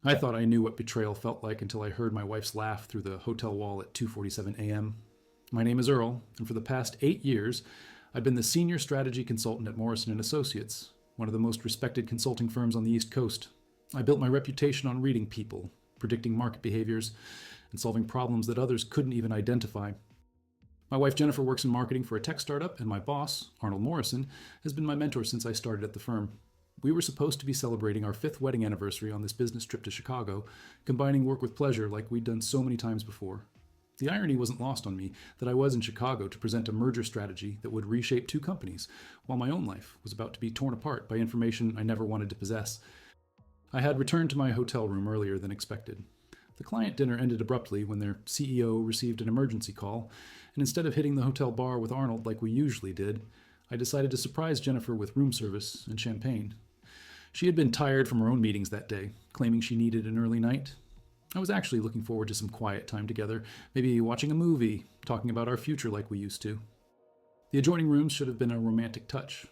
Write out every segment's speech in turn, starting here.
I thought I knew what betrayal felt like until I heard my wife's laugh through the hotel wall at 2:47 a.m. My name is Earl, and for the past 8 years, I've been the senior strategy consultant at Morrison and Associates, one of the most respected consulting firms on the East Coast. I built my reputation on reading people, predicting market behaviors, and solving problems that others couldn't even identify. My wife Jennifer works in marketing for a tech startup, and my boss, Arnold Morrison, has been my mentor since I started at the firm. We were supposed to be celebrating our 5th wedding anniversary on this business trip to Chicago, combining work with pleasure like we'd done so many times before. The irony wasn't lost on me that I was in Chicago to present a merger strategy that would reshape 2 companies, while my own life was about to be torn apart by information I never wanted to possess. I had returned to my hotel room earlier than expected. The client dinner ended abruptly when their CEO received an emergency call, and instead of hitting the hotel bar with Arnold like we usually did, I decided to surprise Jennifer with room service and champagne. She had been tired from her own meetings that day, claiming she needed an early night. I was actually looking forward to some quiet time together, maybe watching a movie, talking about our future like we used to. The adjoining rooms should have been a romantic touch.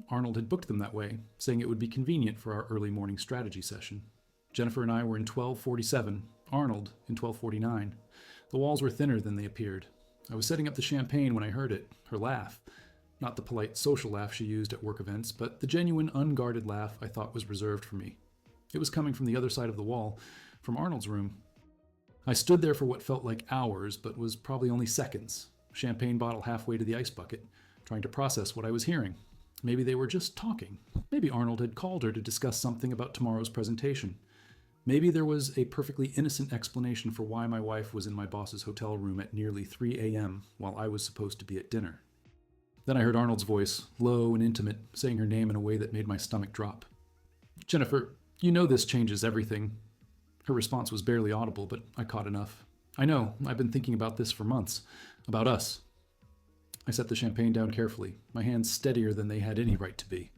Arnold had booked them that way, saying it would be convenient for our early morning strategy session. Jennifer and I were in 1247, Arnold in 1249. The walls were thinner than they appeared. I was setting up the champagne when I heard it, her laugh. Not the polite social laugh she used at work events, but the genuine, unguarded laugh I thought was reserved for me. It was coming from the other side of the wall, from Arnold's room. I stood there for what felt like hours, but was probably only seconds, champagne bottle halfway to the ice bucket, trying to process what I was hearing. Maybe they were just talking. Maybe Arnold had called her to discuss something about tomorrow's presentation. Maybe there was a perfectly innocent explanation for why my wife was in my boss's hotel room at nearly 3 a.m. while I was supposed to be at dinner. Then I heard Arnold's voice, low and intimate, saying her name in a way that made my stomach drop. "Jennifer, you know this changes everything." Her response was barely audible, but I caught enough. "I know, I've been thinking about this for months. About us." I set the champagne down carefully, my hands steadier than they had any right to be.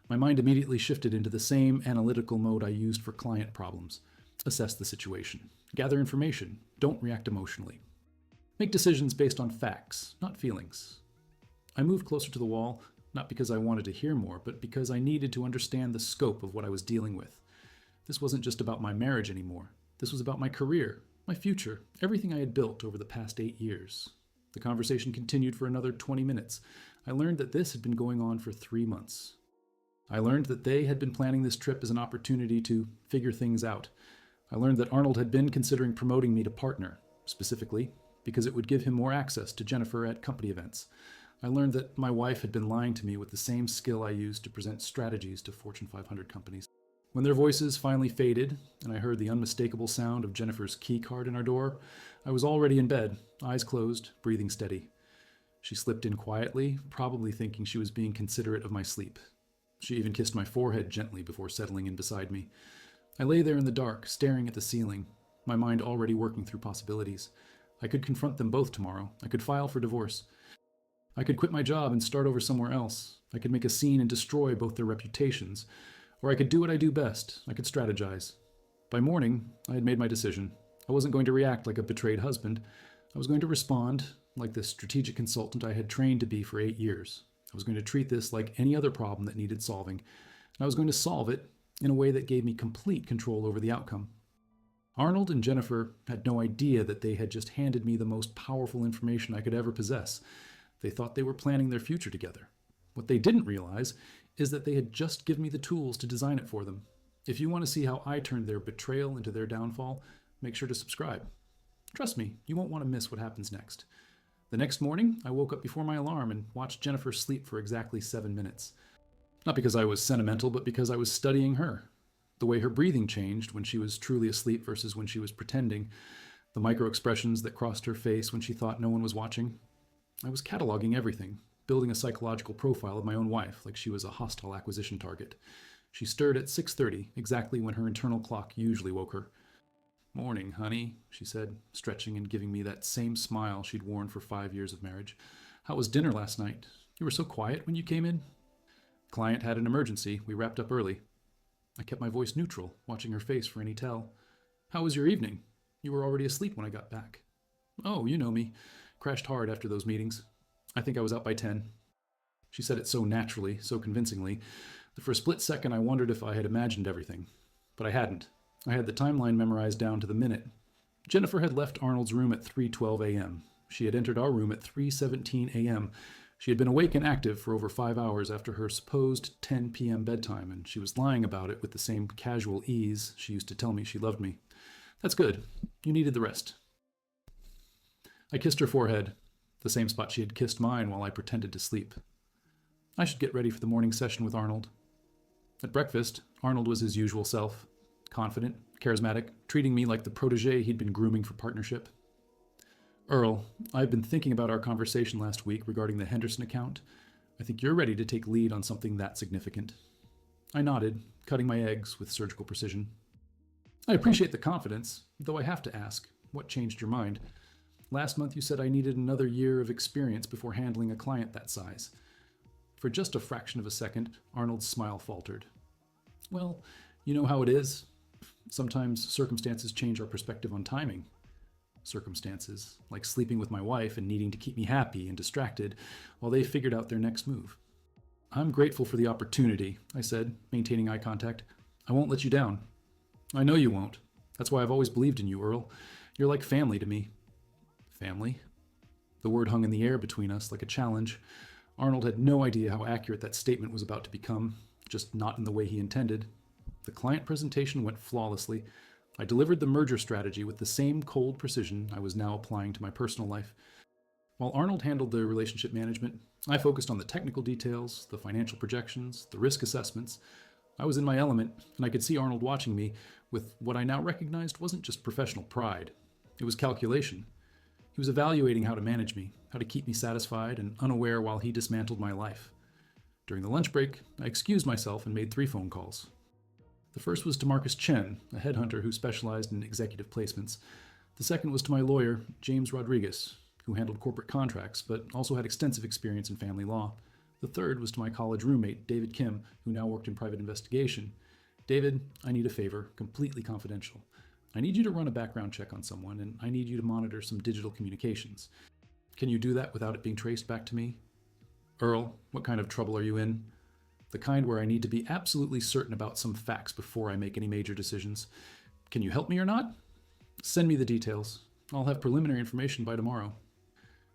My mind immediately shifted into the same analytical mode I used for client problems. Assess the situation. Gather information. Don't react emotionally. Make decisions based on facts, not feelings. I moved closer to the wall, not because I wanted to hear more, but because I needed to understand the scope of what I was dealing with. This wasn't just about my marriage anymore. This was about my career, my future, everything I had built over the past 8 years. The conversation continued for another 20 minutes. I learned that this had been going on for 3 months. I learned that they had been planning this trip as an opportunity to figure things out. I learned that Arnold had been considering promoting me to partner, specifically because it would give him more access to Jennifer at company events. I learned that my wife had been lying to me with the same skill I used to present strategies to Fortune 500 companies. When their voices finally faded, and I heard the unmistakable sound of Jennifer's key card in our door, I was already in bed, eyes closed, breathing steady. She slipped in quietly, probably thinking she was being considerate of my sleep. She even kissed my forehead gently before settling in beside me. I lay there in the dark, staring at the ceiling, my mind already working through possibilities. I could confront them both tomorrow. I could file for divorce. I could quit my job and start over somewhere else. I could make a scene and destroy both their reputations. Or I could do what I do best. I could strategize. By morning, I had made my decision. I wasn't going to react like a betrayed husband. I was going to respond like the strategic consultant I had trained to be for 8 years. I was going to treat this like any other problem that needed solving. And I was going to solve it in a way that gave me complete control over the outcome. Arnold and Jennifer had no idea that they had just handed me the most powerful information I could ever possess. They thought they were planning their future together. What they didn't realize is that they had just given me the tools to design it for them. If you want to see how I turned their betrayal into their downfall, make sure to subscribe. Trust me, you won't want to miss what happens next. The next morning, I woke up before my alarm and watched Jennifer sleep for exactly 7 minutes. Not because I was sentimental, but because I was studying her. The way her breathing changed when she was truly asleep versus when she was pretending. The micro-expressions that crossed her face when she thought no one was watching. I was cataloging everything, building a psychological profile of my own wife like she was a hostile acquisition target. She stirred at 6:30, exactly when her internal clock usually woke her. "Morning, honey," she said, stretching and giving me that same smile she'd worn for 5 years of marriage. "How was dinner last night? You were so quiet when you came in." "Client had an emergency. We wrapped up early." I kept my voice neutral, watching her face for any tell. "How was your evening? You were already asleep when I got back." "Oh, you know me. Crashed hard after those meetings. I think I was out by 10. She said it so naturally, so convincingly, that for a split second I wondered if I had imagined everything. But I hadn't. I had the timeline memorized down to the minute. Jennifer had left Arnold's room at 3:12 a.m. She had entered our room at 3:17 a.m. She had been awake and active for over 5 hours after her supposed 10 p.m. bedtime, and she was lying about it with the same casual ease she used to tell me she loved me. That's good. You needed the rest. I kissed her forehead, the same spot she had kissed mine while I pretended to sleep. I should get ready for the morning session with Arnold. At breakfast, Arnold was his usual self, confident, charismatic, treating me like the protege he'd been grooming for partnership. Earl, I've been thinking about our conversation last week regarding the Henderson account. I think you're ready to take lead on something that significant. I nodded, cutting my eggs with surgical precision. I appreciate the confidence, though I have to ask, what changed your mind? Last month you said I needed another year of experience before handling a client that size. For just a fraction of a second, Arnold's smile faltered. Well, you know how it is. Sometimes circumstances change our perspective on timing. Circumstances, like sleeping with my wife and needing to keep me happy and distracted while they figured out their next move. I'm grateful for the opportunity, I said, maintaining eye contact. I won't let you down. I know you won't. That's why I've always believed in you, Earl. You're like family to me. Family? The word hung in the air between us like a challenge. Arnold had no idea how accurate that statement was about to become, just not in the way he intended. The client presentation went flawlessly. I delivered the merger strategy with the same cold precision I was now applying to my personal life. While Arnold handled the relationship management, I focused on the technical details, the financial projections, the risk assessments. I was in my element, and I could see Arnold watching me with what I now recognized wasn't just professional pride. It was calculation. He was evaluating how to manage me, how to keep me satisfied and unaware while he dismantled my life. During the lunch break, I excused myself and made 3 phone calls. The first was to Marcus Chen, a headhunter who specialized in executive placements. The second was to my lawyer, James Rodriguez, who handled corporate contracts but also had extensive experience in family law. The third was to my college roommate, David Kim, who now worked in private investigation. David, I need a favor, completely confidential. I need you to run a background check on someone, and I need you to monitor some digital communications. Can you do that without it being traced back to me? Earl, what kind of trouble are you in? The kind where I need to be absolutely certain about some facts before I make any major decisions. Can you help me or not? Send me the details. I'll have preliminary information by tomorrow.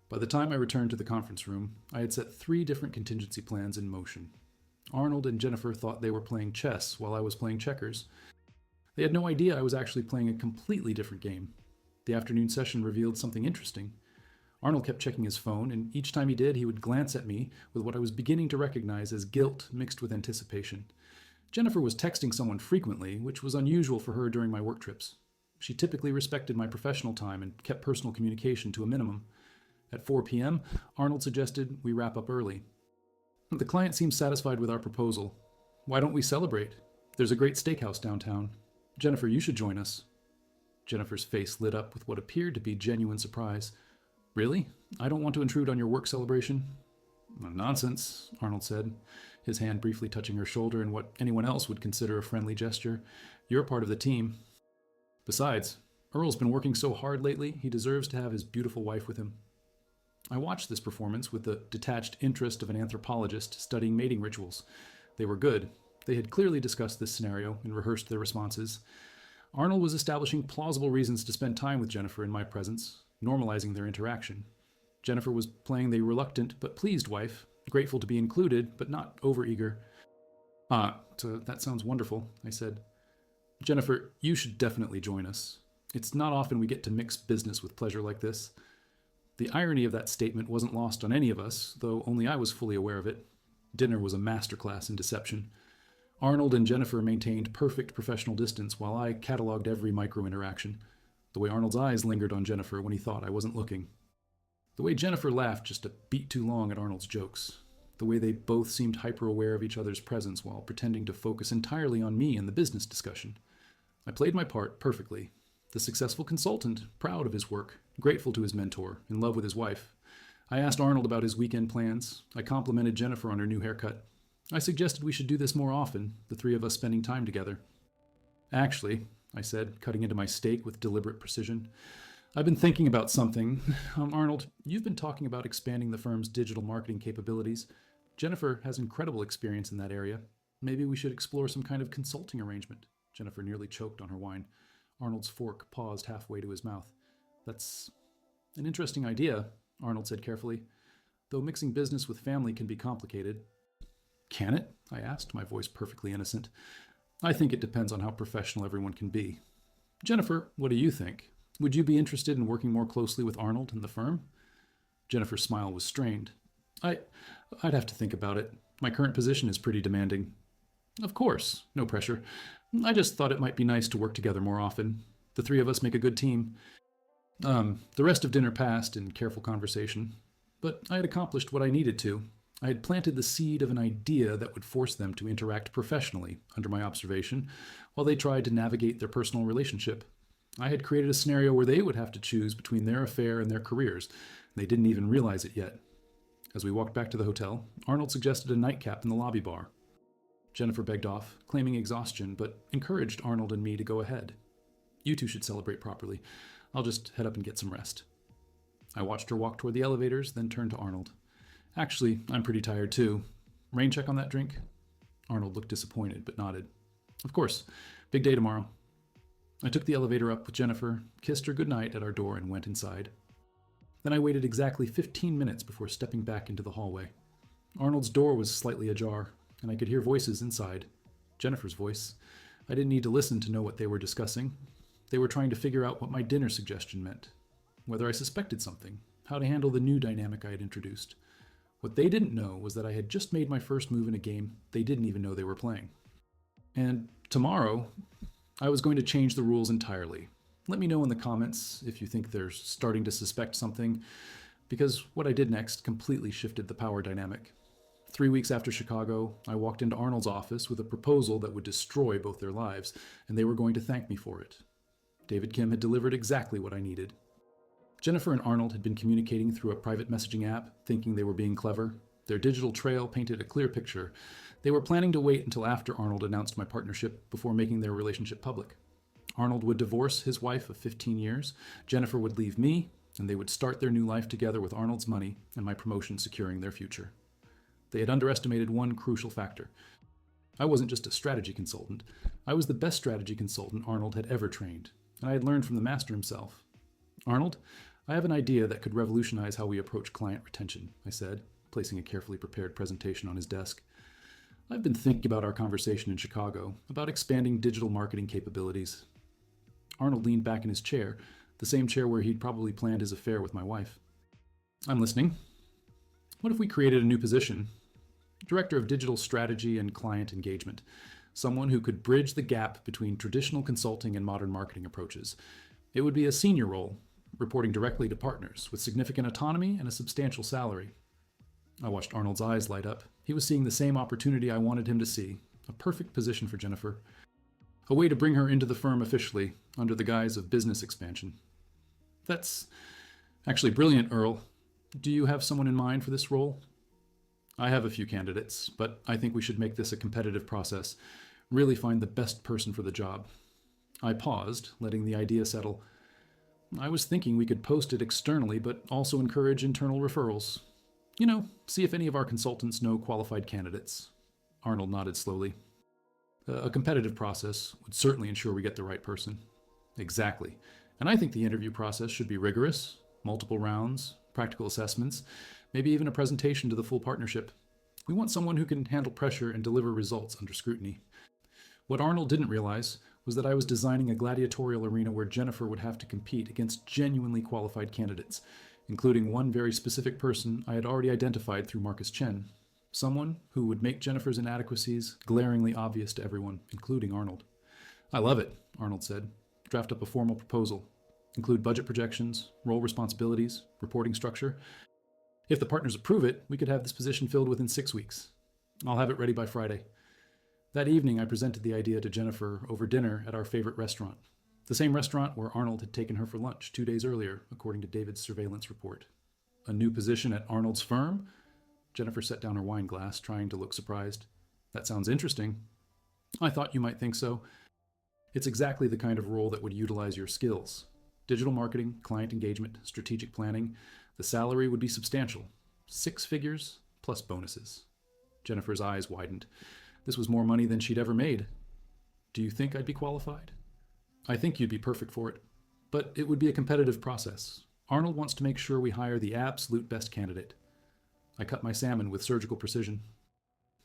By the time I returned to the conference room, I had set 3 different contingency plans in motion. Arnold and Jennifer thought they were playing chess while I was playing checkers. They had no idea I was actually playing a completely different game. The afternoon session revealed something interesting. Arnold kept checking his phone, and each time he did, he would glance at me with what I was beginning to recognize as guilt mixed with anticipation. Jennifer was texting someone frequently, which was unusual for her during my work trips. She typically respected my professional time and kept personal communication to a minimum. At 4 p.m., Arnold suggested we wrap up early. The client seems satisfied with our proposal. Why don't we celebrate? There's a great steakhouse downtown. Jennifer, you should join us. Jennifer's face lit up with what appeared to be genuine surprise. Really? I don't want to intrude on your work celebration? Nonsense, Arnold said, his hand briefly touching her shoulder in what anyone else would consider a friendly gesture. You're part of the team. Besides, Earl's been working so hard lately, he deserves to have his beautiful wife with him. I watched this performance with the detached interest of an anthropologist studying mating rituals. They were good. They had clearly discussed this scenario and rehearsed their responses. Arnold was establishing plausible reasons to spend time with Jennifer in my presence, normalizing their interaction. Jennifer was playing the reluctant but pleased wife, grateful to be included, but not overeager. That sounds wonderful, I said. Jennifer, you should definitely join us. It's not often we get to mix business with pleasure like this. The irony of that statement wasn't lost on any of us, though only I was fully aware of it. Dinner was a masterclass in deception. Arnold and Jennifer maintained perfect professional distance while I cataloged every micro-interaction. The way Arnold's eyes lingered on Jennifer when he thought I wasn't looking. The way Jennifer laughed just a beat too long at Arnold's jokes. The way they both seemed hyper-aware of each other's presence while pretending to focus entirely on me and the business discussion. I played my part perfectly. The successful consultant, proud of his work, grateful to his mentor, in love with his wife. I asked Arnold about his weekend plans. I complimented Jennifer on her new haircut. I suggested we should do this more often, the 3 of us spending time together. Actually, I said, cutting into my steak with deliberate precision, I've been thinking about something. Arnold, you've been talking about expanding the firm's digital marketing capabilities. Jennifer has incredible experience in that area. Maybe we should explore some kind of consulting arrangement. Jennifer nearly choked on her wine. Arnold's fork paused halfway to his mouth. That's an interesting idea, Arnold said carefully, though mixing business with family can be complicated. Can it? I asked, my voice perfectly innocent. I think it depends on how professional everyone can be. Jennifer, what do you think? Would you be interested in working more closely with Arnold and the firm? Jennifer's smile was strained. I'd have to think about it. My current position is pretty demanding. Of course, no pressure. I just thought it might be nice to work together more often. The three of us make a good team. The rest of dinner passed in careful conversation, but I had accomplished what I needed to. I had planted the seed of an idea that would force them to interact professionally under my observation while they tried to navigate their personal relationship. I had created a scenario where they would have to choose between their affair and their careers. They didn't even realize it yet. As we walked back to the hotel, Arnold suggested a nightcap in the lobby bar. Jennifer begged off, claiming exhaustion, but encouraged Arnold and me to go ahead. You two should celebrate properly. I'll just head up and get some rest. I watched her walk toward the elevators, then turned to Arnold. Actually, I'm pretty tired too. Rain check on that drink? Arnold looked disappointed, but nodded. Of course. Big day tomorrow. I took the elevator up with Jennifer, kissed her goodnight at our door, and went inside. Then I waited exactly 15 minutes before stepping back into the hallway. Arnold's door was slightly ajar, and I could hear voices inside. Jennifer's voice. I didn't need to listen to know what they were discussing. They were trying to figure out what my dinner suggestion meant, whether I suspected something, how to handle the new dynamic I had introduced. What they didn't know was that I had just made my first move in a game they didn't even know they were playing. And tomorrow, I was going to change the rules entirely. Let me know in the comments if you think they're starting to suspect something, because what I did next completely shifted the power dynamic. 3 weeks after Chicago, I walked into Arnold's office with a proposal that would destroy both their lives, and they were going to thank me for it. David Kim had delivered exactly what I needed. Jennifer and Arnold had been communicating through a private messaging app, thinking they were being clever. Their digital trail painted a clear picture. They were planning to wait until after Arnold announced my partnership before making their relationship public. Arnold would divorce his wife of 15 years, Jennifer would leave me, and they would start their new life together with Arnold's money and my promotion securing their future. They had underestimated one crucial factor. I wasn't just a strategy consultant. I was the best strategy consultant Arnold had ever trained, and I had learned from the master himself. Arnold, I have an idea that could revolutionize how we approach client retention, I said, placing a carefully prepared presentation on his desk. I've been thinking about our conversation in Chicago, about expanding digital marketing capabilities. Arnold leaned back in his chair, the same chair where he'd probably planned his affair with my wife. I'm listening. What if we created a new position? Director of Digital Strategy and Client Engagement. Someone who could bridge the gap between traditional consulting and modern marketing approaches. It would be a senior role, reporting directly to partners, with significant autonomy and a substantial salary. I watched Arnold's eyes light up. He was seeing the same opportunity I wanted him to see. A perfect position for Jennifer. A way to bring her into the firm officially, under the guise of business expansion. That's actually brilliant, Earl. Do you have someone in mind for this role? I have a few candidates, but I think we should make this a competitive process. Really find the best person for the job. I paused, letting the idea settle. I was thinking we could post it externally, but also encourage internal referrals. You know, see if any of our consultants know qualified candidates. Arnold nodded slowly. A competitive process would certainly ensure we get the right person. Exactly. And I think the interview process should be rigorous, multiple rounds, practical assessments, maybe even a presentation to the full partnership. We want someone who can handle pressure and deliver results under scrutiny. What Arnold didn't realize was that I was designing a gladiatorial arena where Jennifer would have to compete against genuinely qualified candidates, including one very specific person I had already identified through Marcus Chen. Someone who would make Jennifer's inadequacies glaringly obvious to everyone, including Arnold. I love it, Arnold said. Draft up a formal proposal. Include budget projections, role responsibilities, reporting structure. If the partners approve it, we could have this position filled within 6 weeks. I'll have it ready by Friday. That evening, I presented the idea to Jennifer over dinner at our favorite restaurant. The same restaurant where Arnold had taken her for lunch 2 days earlier, according to David's surveillance report. A new position at Arnold's firm? Jennifer set down her wine glass, trying to look surprised. That sounds interesting. I thought you might think so. It's exactly the kind of role that would utilize your skills. Digital marketing, client engagement, strategic planning. The salary would be substantial. 6 figures plus bonuses. Jennifer's eyes widened. This was more money than she'd ever made. Do you think I'd be qualified? I think you'd be perfect for it, but it would be a competitive process. Arnold wants to make sure we hire the absolute best candidate. I cut my salmon with surgical precision.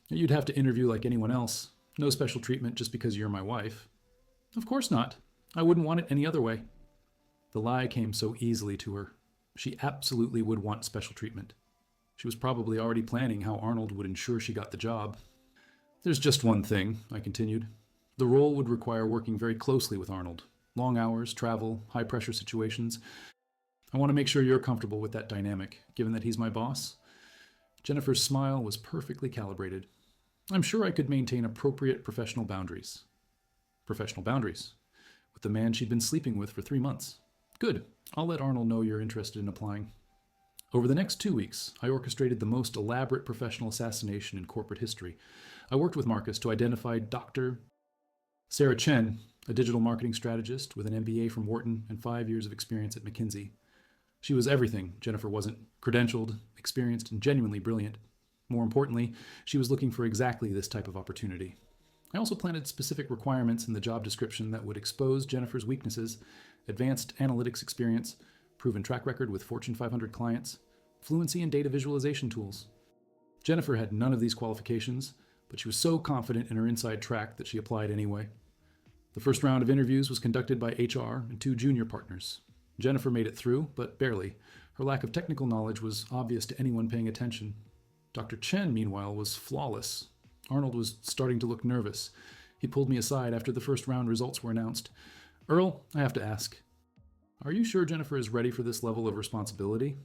You'd have to interview like anyone else. No special treatment just because you're my wife. Of course not. I wouldn't want it any other way. The lie came so easily to her. She absolutely would want special treatment. She was probably already planning how Arnold would ensure she got the job. There's just one thing, I continued. The role would require working very closely with Arnold. Long hours, travel, high-pressure situations. I want to make sure you're comfortable with that dynamic, given that he's my boss. Jennifer's smile was perfectly calibrated. I'm sure I could maintain appropriate professional boundaries. Professional boundaries? With the man she'd been sleeping with for 3 months. Good. I'll let Arnold know you're interested in applying. Over the next 2 weeks, I orchestrated the most elaborate professional assassination in corporate history. I worked with Marcus to identify Dr. Sarah Chen, a digital marketing strategist with an MBA from Wharton and 5 years of experience at McKinsey. She was everything Jennifer wasn't: credentialed, experienced, and genuinely brilliant. More importantly, she was looking for exactly this type of opportunity. I also planted specific requirements in the job description that would expose Jennifer's weaknesses: advanced analytics experience, proven track record with Fortune 500 clients, fluency in data visualization tools. Jennifer had none of these qualifications, but she was so confident in her inside track that she applied anyway. The first round of interviews was conducted by HR and 2 junior partners. Jennifer made it through, but barely. Her lack of technical knowledge was obvious to anyone paying attention. Dr. Chen, meanwhile, was flawless. Arnold was starting to look nervous. He pulled me aside after the first round results were announced. Earl, I have to ask, are you sure Jennifer is ready for this level of responsibility?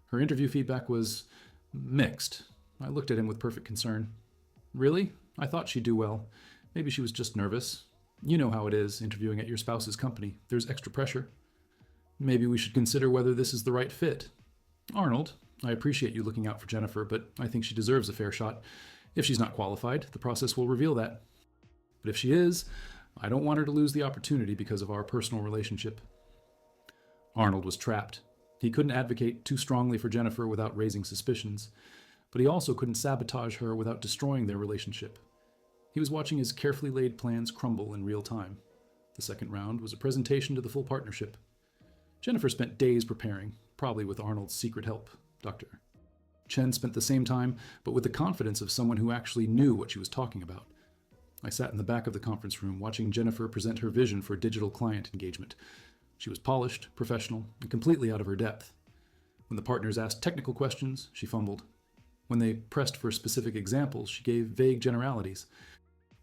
Her interview feedback was mixed. I looked at him with perfect concern. Really? I thought she'd do well. Maybe she was just nervous. You know how it is, interviewing at your spouse's company. There's extra pressure. Maybe we should consider whether this is the right fit. Arnold, I appreciate you looking out for Jennifer, but I think she deserves a fair shot. If she's not qualified, the process will reveal that. But if she is, I don't want her to lose the opportunity because of our personal relationship. Arnold was trapped. He couldn't advocate too strongly for Jennifer without raising suspicions, but he also couldn't sabotage her without destroying their relationship. He was watching his carefully laid plans crumble in real time. The second round was a presentation to the full partnership. Jennifer spent days preparing, probably with Arnold's secret help, Dr. Chen spent the same time, but with the confidence of someone who actually knew what she was talking about. I sat in the back of the conference room watching Jennifer present her vision for digital client engagement. She was polished, professional, and completely out of her depth. When the partners asked technical questions, she fumbled. When they pressed for specific examples, she gave vague generalities.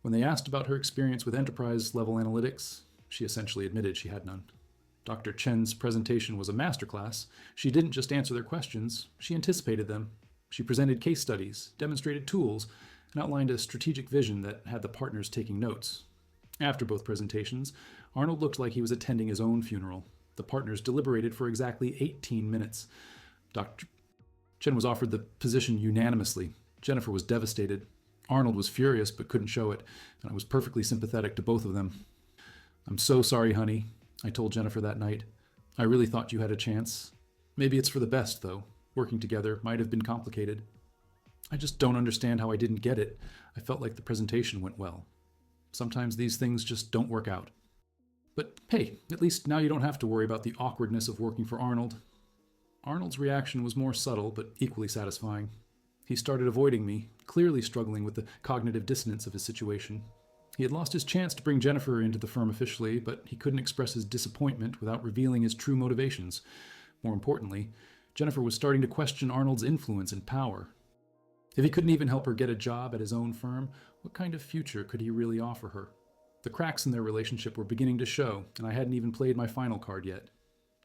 When they asked about her experience with enterprise-level analytics, she essentially admitted she had none. Dr. Chen's presentation was a masterclass. She didn't just answer their questions, she anticipated them. She presented case studies, demonstrated tools, and outlined a strategic vision that had the partners taking notes. After both presentations, Arnold looked like he was attending his own funeral. The partners deliberated for exactly 18 minutes. Dr. Chen was offered the position unanimously. Jennifer was devastated. Arnold was furious but couldn't show it, and I was perfectly sympathetic to both of them. I'm so sorry, honey, I told Jennifer that night. I really thought you had a chance. Maybe it's for the best, though. Working together might have been complicated. I just don't understand how I didn't get it. I felt like the presentation went well. Sometimes these things just don't work out. But hey, at least now you don't have to worry about the awkwardness of working for Arnold. Arnold's reaction was more subtle, but equally satisfying. He started avoiding me, clearly struggling with the cognitive dissonance of his situation. He had lost his chance to bring Jennifer into the firm officially, but he couldn't express his disappointment without revealing his true motivations. More importantly, Jennifer was starting to question Arnold's influence and power. If he couldn't even help her get a job at his own firm, what kind of future could he really offer her? The cracks in their relationship were beginning to show, and I hadn't even played my final card yet.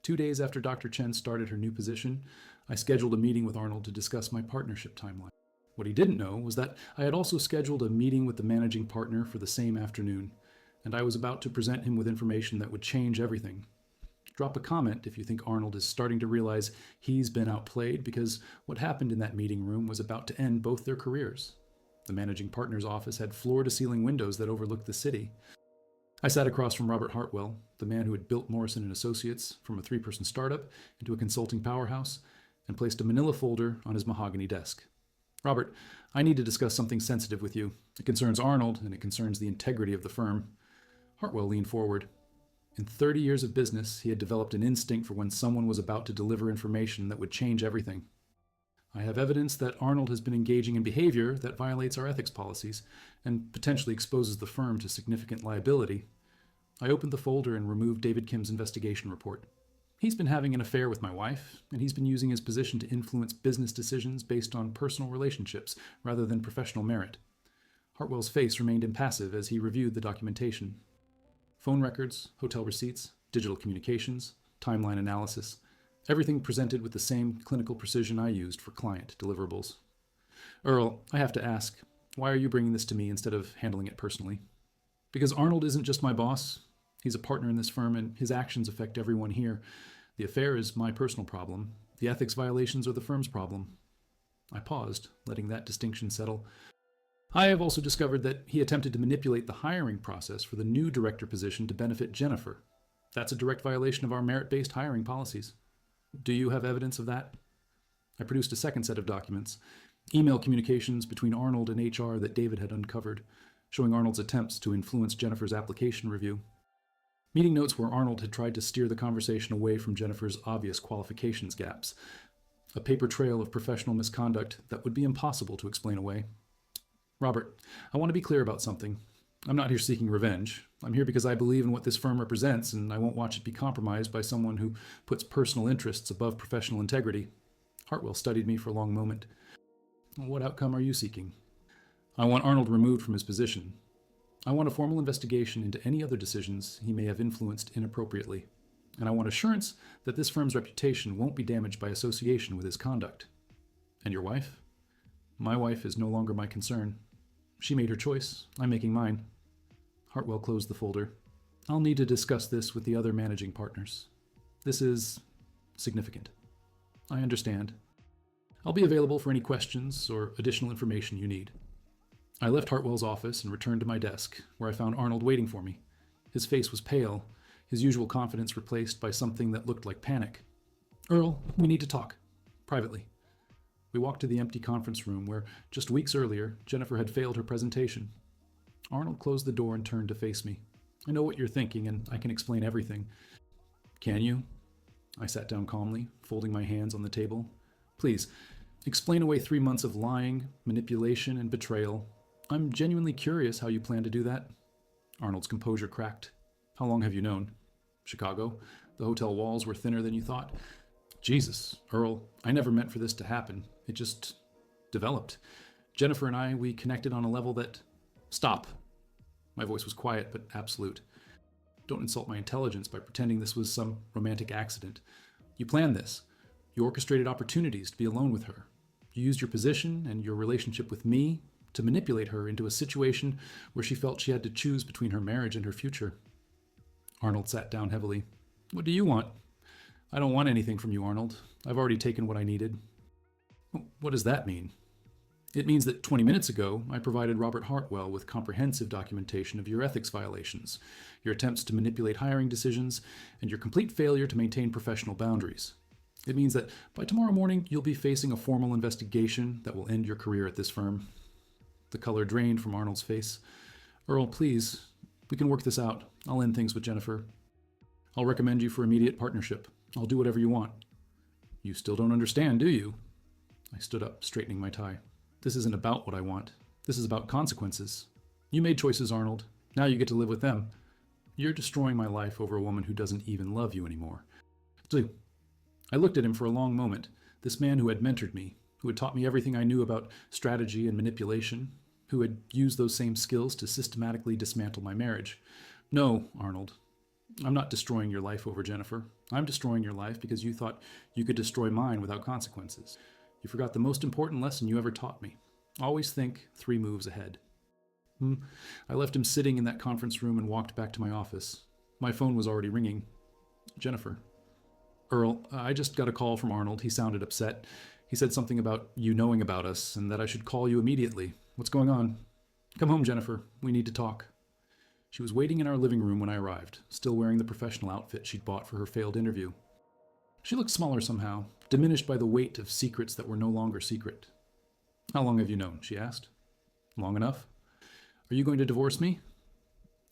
2 days after Dr. Chen started her new position, I scheduled a meeting with Arnold to discuss my partnership timeline. What he didn't know was that I had also scheduled a meeting with the managing partner for the same afternoon, and I was about to present him with information that would change everything. Drop a comment if you think Arnold is starting to realize he's been outplayed, because what happened in that meeting room was about to end both their careers. The managing partner's office had floor-to-ceiling windows that overlooked the city. I sat across from Robert Hartwell, the man who had built Morrison & Associates from a 3-person startup into a consulting powerhouse, and placed a manila folder on his mahogany desk. Robert, I need to discuss something sensitive with you. It concerns Arnold, and it concerns the integrity of the firm. Hartwell leaned forward. In 30 years of business, he had developed an instinct for when someone was about to deliver information that would change everything. I have evidence that Arnold has been engaging in behavior that violates our ethics policies and potentially exposes the firm to significant liability. I opened the folder and removed David Kim's investigation report. He's been having an affair with my wife, and he's been using his position to influence business decisions based on personal relationships rather than professional merit. Hartwell's face remained impassive as he reviewed the documentation. Phone records, hotel receipts, digital communications, timeline analysis, everything presented with the same clinical precision I used for client deliverables. Earl, I have to ask, why are you bringing this to me instead of handling it personally? Because Arnold isn't just my boss. He's a partner in this firm, and his actions affect everyone here. The affair is my personal problem. The ethics violations are the firm's problem. I paused, letting that distinction settle. I have also discovered that he attempted to manipulate the hiring process for the new director position to benefit Jennifer. That's a direct violation of our merit-based hiring policies. Do you have evidence of that? I produced a second set of documents, email communications between Arnold and HR that David had uncovered, showing Arnold's attempts to influence Jennifer's application review. Meeting notes where Arnold had tried to steer the conversation away from Jennifer's obvious qualifications gaps. A paper trail of professional misconduct that would be impossible to explain away. Robert, I want to be clear about something. I'm not here seeking revenge. I'm here because I believe in what this firm represents, and I won't watch it be compromised by someone who puts personal interests above professional integrity. Hartwell studied me for a long moment. What outcome are you seeking? I want Arnold removed from his position. I want a formal investigation into any other decisions he may have influenced inappropriately. And I want assurance that this firm's reputation won't be damaged by association with his conduct. And your wife? My wife is no longer my concern. She made her choice. I'm making mine. Hartwell closed the folder. I'll need to discuss this with the other managing partners. This is significant. I understand. I'll be available for any questions or additional information you need. I left Hartwell's office and returned to my desk, where I found Arnold waiting for me. His face was pale, his usual confidence replaced by something that looked like panic. Earl, we need to talk. Privately. We walked to the empty conference room where, just weeks earlier, Jennifer had failed her presentation. Arnold closed the door and turned to face me. I know what you're thinking, and I can explain everything. Can you? I sat down calmly, folding my hands on the table. Please, explain away 3 months of lying, manipulation, and betrayal. I'm genuinely curious how you plan to do that. Arnold's composure cracked. How long have you known? Chicago? The hotel walls were thinner than you thought? Jesus, Earl, I never meant for this to happen. It just developed. Jennifer and I, we connected on a level that... Stop. My voice was quiet but absolute. Don't insult my intelligence by pretending this was some romantic accident. You planned this. You orchestrated opportunities to be alone with her. You used your position and your relationship with me to manipulate her into a situation where she felt she had to choose between her marriage and her future. Arnold sat down heavily. What do you want? I don't want anything from you, Arnold. I've already taken what I needed. What does that mean? It means that 20 minutes ago, I provided Robert Hartwell with comprehensive documentation of your ethics violations, your attempts to manipulate hiring decisions, and your complete failure to maintain professional boundaries. It means that by tomorrow morning, you'll be facing a formal investigation that will end your career at this firm. The color drained from Arnold's face. Earl, please, we can work this out. I'll end things with Jennifer. I'll recommend you for immediate partnership. I'll do whatever you want. You still don't understand, do you? I stood up, straightening my tie. This isn't about what I want. This is about consequences. You made choices, Arnold. Now you get to live with them. You're destroying my life over a woman who doesn't even love you anymore. So, I looked at him for a long moment, this man who had mentored me, who had taught me everything I knew about strategy and manipulation, who had used those same skills to systematically dismantle my marriage. No, Arnold, I'm not destroying your life over Jennifer. I'm destroying your life because you thought you could destroy mine without consequences. You forgot the most important lesson you ever taught me. Always think 3 moves ahead. I left him sitting in that conference room and walked back to my office. My phone was already ringing. Jennifer. Earl, I just got a call from Arnold. He sounded upset. He said something about you knowing about us and that I should call you immediately. What's going on? Come home, Jennifer. We need to talk. She was waiting in our living room when I arrived, still wearing the professional outfit she'd bought for her failed interview. She looked smaller somehow, diminished by the weight of secrets that were no longer secret. How long have you known? She asked. Long enough. Are you going to divorce me?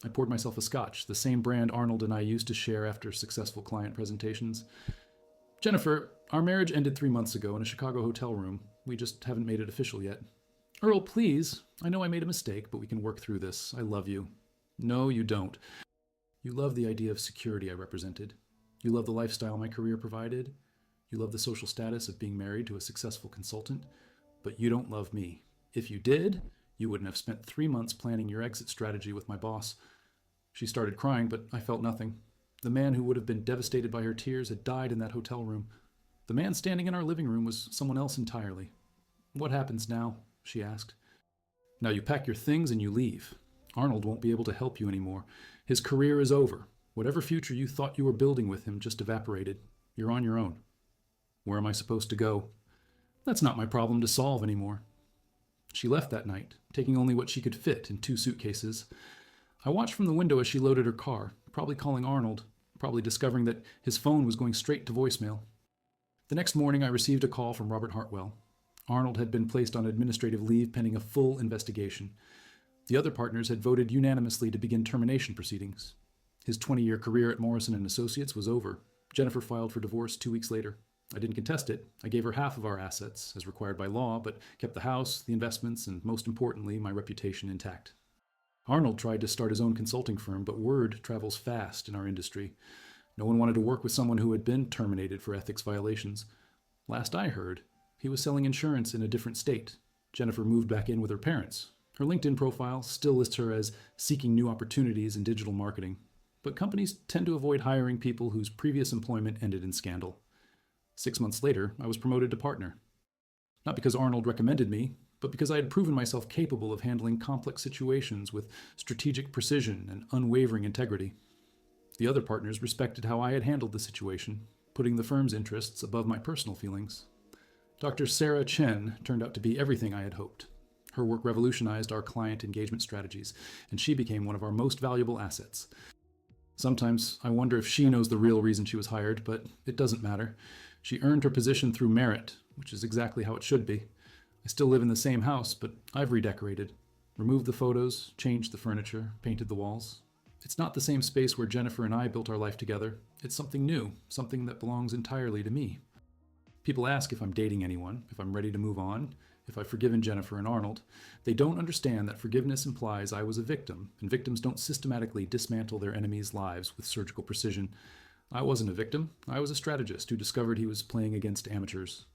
I poured myself a scotch, the same brand Arnold and I used to share after successful client presentations. Jennifer, our marriage ended 3 months ago in a Chicago hotel room. We just haven't made it official yet. Earl, please. I know I made a mistake, but we can work through this. I love you. No, you don't. You love the idea of security I represented. You love the lifestyle my career provided. You love the social status of being married to a successful consultant. But you don't love me. If you did, you wouldn't have spent 3 months planning your exit strategy with my boss. She started crying, but I felt nothing. The man who would have been devastated by her tears had died in that hotel room. The man standing in our living room was someone else entirely. What happens now? She asked. Now you pack your things and you leave. Arnold won't be able to help you anymore. His career is over. Whatever future you thought you were building with him just evaporated. You're on your own. Where am I supposed to go? That's not my problem to solve anymore. She left that night, taking only what she could fit in 2 suitcases. I watched from the window as she loaded her car, probably calling Arnold, probably discovering that his phone was going straight to voicemail. The next morning, I received a call from Robert Hartwell. Arnold had been placed on administrative leave pending a full investigation. The other partners had voted unanimously to begin termination proceedings. His 20-year career at Morrison & Associates was over. Jennifer filed for divorce 2 weeks later. I didn't contest it. I gave her half of our assets, as required by law, but kept the house, the investments, and most importantly, my reputation intact. Arnold tried to start his own consulting firm, but word travels fast in our industry. No one wanted to work with someone who had been terminated for ethics violations. Last I heard, he was selling insurance in a different state. Jennifer moved back in with her parents. Her LinkedIn profile still lists her as seeking new opportunities in digital marketing. But companies tend to avoid hiring people whose previous employment ended in scandal. 6 months later, I was promoted to partner. Not because Arnold recommended me, but because I had proven myself capable of handling complex situations with strategic precision and unwavering integrity. The other partners respected how I had handled the situation, putting the firm's interests above my personal feelings. Dr. Sarah Chen turned out to be everything I had hoped. Her work revolutionized our client engagement strategies, and she became one of our most valuable assets. Sometimes I wonder if she knows the real reason she was hired, but it doesn't matter. She earned her position through merit, which is exactly how it should be. I still live in the same house, but I've redecorated. Removed the photos, changed the furniture, painted the walls. It's not the same space where Jennifer and I built our life together. It's something new, something that belongs entirely to me. People ask if I'm dating anyone, if I'm ready to move on, if I've forgiven Jennifer and Arnold. They don't understand that forgiveness implies I was a victim, and victims don't systematically dismantle their enemies' lives with surgical precision. I wasn't a victim. I was a strategist who discovered he was playing against amateurs.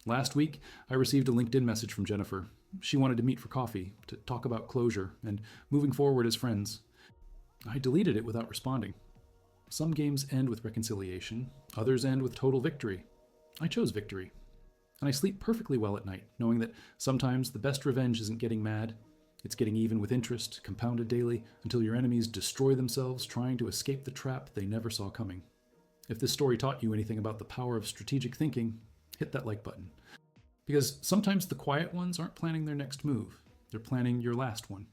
Last week, I received a LinkedIn message from Jennifer. She wanted to meet for coffee, to talk about closure, and moving forward as friends. I deleted it without responding. Some games end with reconciliation, others end with total victory. I chose victory. And I sleep perfectly well at night, knowing that sometimes the best revenge isn't getting mad. It's getting even with interest, compounded daily, until your enemies destroy themselves trying to escape the trap they never saw coming. If this story taught you anything about the power of strategic thinking, hit that like button. Because sometimes the quiet ones aren't planning their next move. They're planning your last one.